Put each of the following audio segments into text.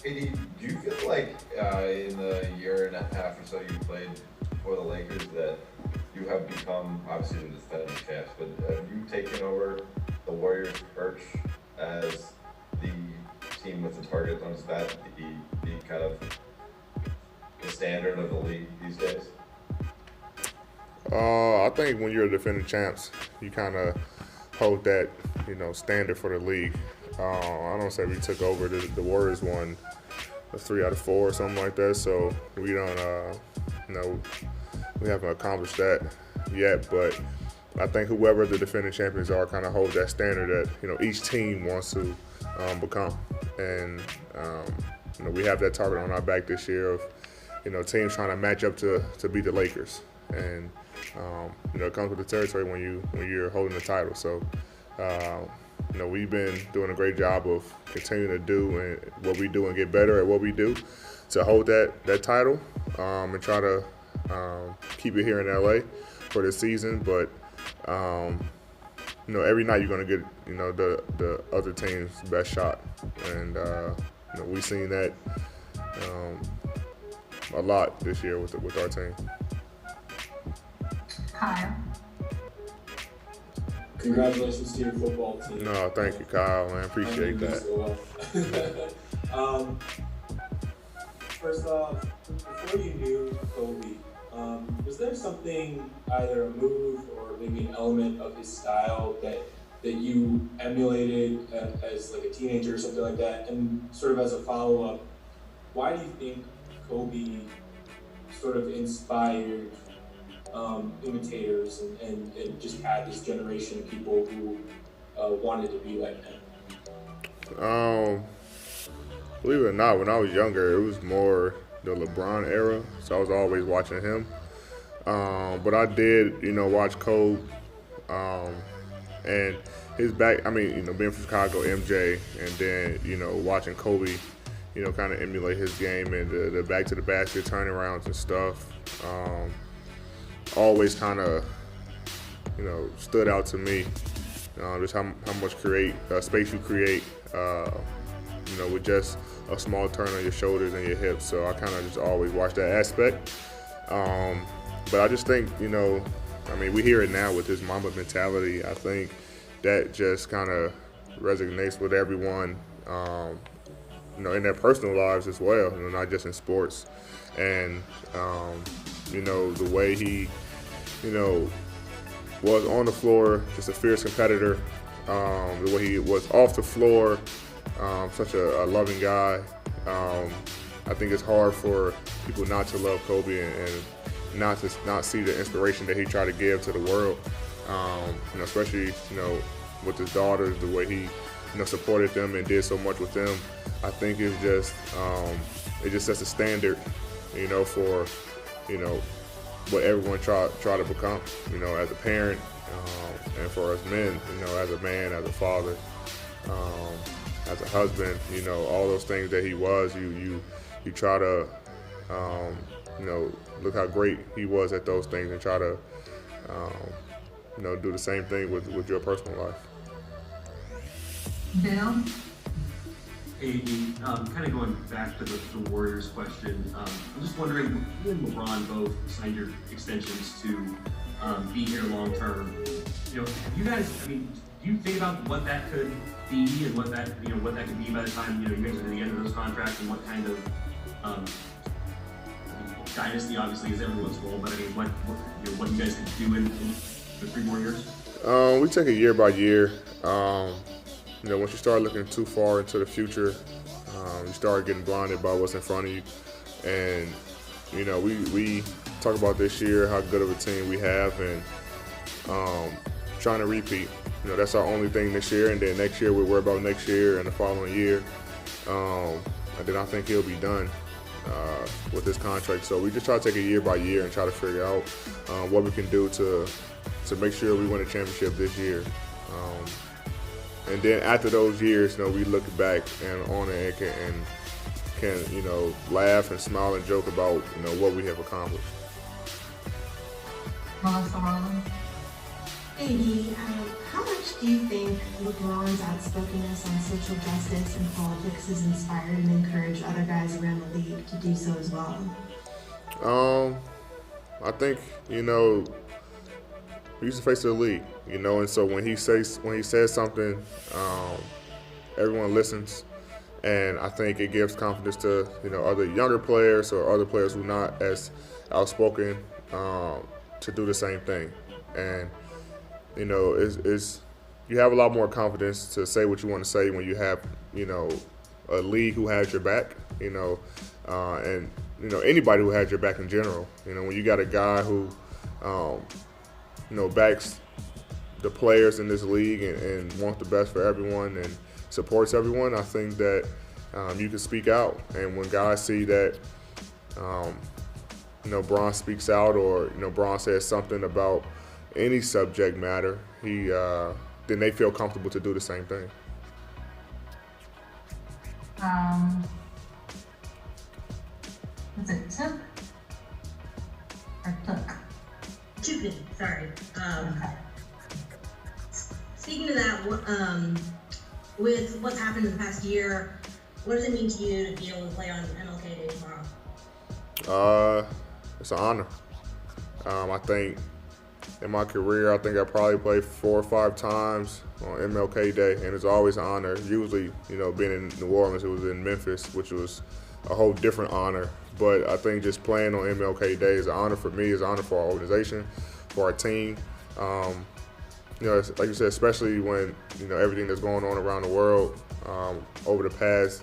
Hey, do you feel like in the year and a half or so you played for the Lakers that you have become obviously the defending champs, but have you taken over the Warriors' perch as the team with the target on its back, the kind of the standard of the league these days? I think when you're a defending champs, you kind of hold that, standard for the league. I don't say we took over. The Warriors won 3 out of 4 or something like that. So we don't, you know, we haven't accomplished that yet. But I think whoever the defending champions are kind of hold that standard that each team wants to become, and we have that target on our back this year of teams trying to match up to beat the Lakers, and it comes with the territory when you're holding the title. So uh, we've been doing a great job of continuing to do what we do and get better at what we do to hold that title, and try to keep it here in LA for this season. But every night you're going to get the other team's best shot, and we've seen that a lot this year with our team. Kyle. Congratulations to your football team. No, thank you, Kyle, man. Appreciate that. So well. First off, before you knew Kobe, was there something, either a move or maybe an element of his style that you emulated as like a teenager or something like that? And sort of as a follow-up, why do you think Kobe sort of inspired imitators and just had this generation of people who wanted to be like him? Believe it or not, when I was younger, it was more the LeBron era, so I was always watching him. But I did, watch Kobe, and his back. I mean, being from Chicago, MJ, and then watching Kobe, kind of emulate his game and the back to the basket turnarounds and stuff. Always kind of, stood out to me. Just how much space you create, with just a small turn on your shoulders and your hips. So I kind of just always watch that aspect. But I just think, we hear it now with his Mamba mentality. I think that just kind of resonates with everyone, in their personal lives as well, not just in sports. And, the way he, was on the floor, just a fierce competitor. The way he was off the floor, such a loving guy. I think it's hard for people not to love Kobe and not see the inspiration that he tried to give to the world. Especially with his daughters, the way he supported them and did so much with them. I think it's just it just sets a standard, for what everyone try to become, as a parent, and for us men, as a man, as a father, as a husband, all those things that he was, you try to, look how great he was at those things and try to, do the same thing with your personal life. Bill. Hey, kind of going back to the Warriors question, I'm just wondering, you and LeBron both signed your extensions to be here long term. Have you guys, do you think about what that could be and what that could be by the time you guys are at the end of those contracts, and what kind of dynasty obviously is everyone's goal, but what you guys could do in the 3 more years? We take it year by year. Once you start looking too far into the future, you start getting blinded by what's in front of you. And, we talk about this year, how good of a team we have, and trying to repeat. That's our only thing this year. And then next year, we'll worry about next year and the following year. And then I think he'll be done with this contract. So we just try to take it year by year and try to figure out what we can do to make sure we win a championship this year. And then after those years, we look back and on it and can laugh and smile and joke about what we have accomplished. Melissa Rollins. Amy, how much Do you think LeBron's outspokenness on social justice and politics has inspired and encouraged other guys around the league to do so as well? I think he's the face of the league, and so when he says something, everyone listens, and I think it gives confidence to other younger players or other players who are not as outspoken to do the same thing, and it's you have a lot more confidence to say what you want to say when you have a league who has your back, and anybody who has your back in general. When you got a guy who backs the players in this league and wants the best for everyone and supports everyone, I think that you can speak out. And when guys see that, Bron speaks out or, Bron says something about any subject matter, then they feel comfortable to do the same thing. Was it took or took? Took, sorry. Okay. Speaking of that, with what's happened in the past year, what does it mean to you to be able to play on MLK Day tomorrow? It's an honor. I think in my career, I think I probably played 4 or 5 times on MLK Day, and it's always an honor. Usually, being in New Orleans, it was in Memphis, which was a whole different honor. But I think just playing on MLK Day is an honor for me, it's an honor for our organization, for our team. Like you said, especially when everything that's going on around the world over the past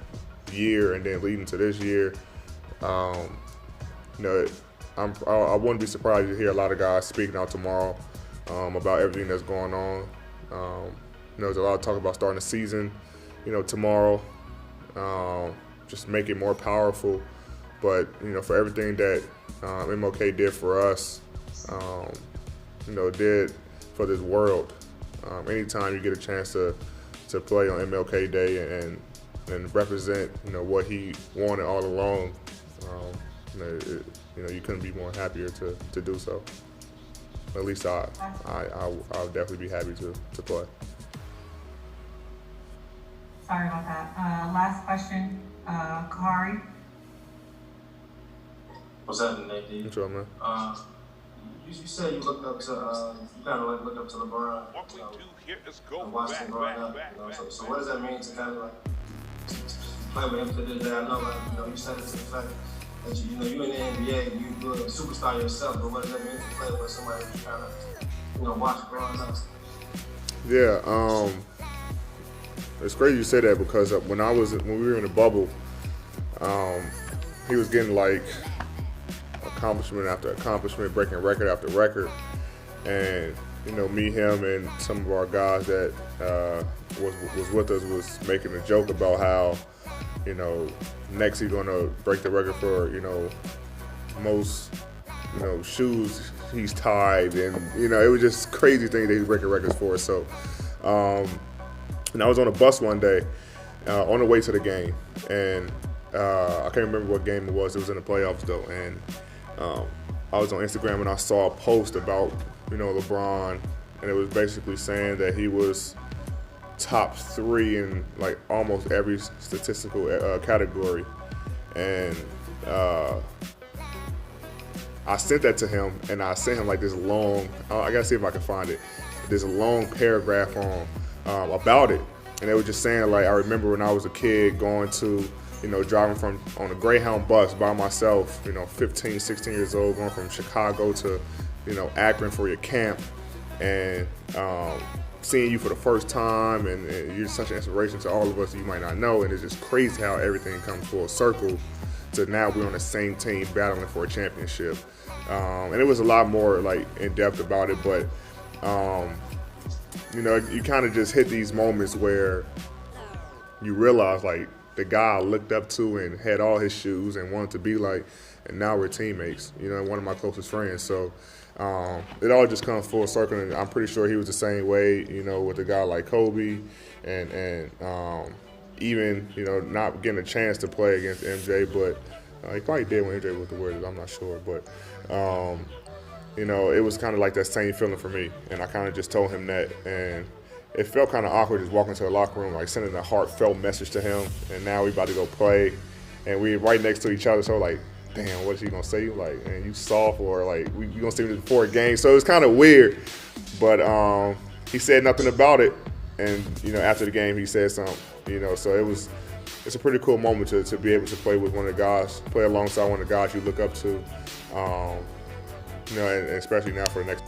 year and then leading to this year. I wouldn't be surprised to hear a lot of guys speaking out tomorrow about everything that's going on. There's a lot of talk about starting the season, tomorrow, just make it more powerful. But for everything that MLK did for us, did for this world. Anytime you get a chance to play on MLK Day and represent what he wanted all along, you couldn't be more happier to do so. At least I'll definitely be happy to play. Sorry about that. Last question, Kari. What's happening, Nate? What's up, man? You said you looked up to, you kind of like looked up to LeBron. And watched him growing up. So what does that mean to kind of like play with him to this day? I know, you said it to the fact that you in the NBA, you're a superstar yourself. But what does that mean to play with somebody that you kind of, watch growing up? Yeah, it's crazy you say that because when we were in the bubble, he was getting like accomplishment after accomplishment, breaking record after record, and me, him, and some of our guys that was with us was making a joke about how next he's gonna break the record for most shoes he's tied, and it was just crazy thing that he's breaking records for. So, and I was on a bus one day on the way to the game, and I can't remember what game it was. It was in the playoffs though, and I was on Instagram and I saw a post about LeBron, and it was basically saying that he was top 3 in like almost every statistical category, and I sent that to him, and I sent him like this long, I gotta see if I can find it, this long paragraph on about it, and they were just saying like, I remember when I was a kid going to driving on a Greyhound bus by myself, 15, 16 years old, going from Chicago to, Akron for your camp, and seeing you for the first time, and you're such an inspiration to all of us that you might not know, and it's just crazy how everything comes full circle to now we're on the same team battling for a championship. And it was a lot more like in depth about it, but you kind of just hit these moments where you realize like the guy I looked up to and had all his shoes and wanted to be like, and now we're teammates, one of my closest friends. So it all just comes full circle, and I'm pretty sure he was the same way, with a guy like Kobe, and even, not getting a chance to play against MJ, but he probably did when MJ was the Warriors, I'm not sure, but it was kind of like that same feeling for me, and I kind of just told him that, and it felt kind of awkward just walking to the locker room, like sending a heartfelt message to him. And now we about to go play, and we right next to each other. So like, damn, what is he gonna say? Like, man, you soft, or like, you gonna see me before a game? So it's kind of weird. But he said nothing about it, and after the game he said something. So it's a pretty cool moment to be able to play with one of the guys, play alongside one of the guys you look up to. And especially now for the next.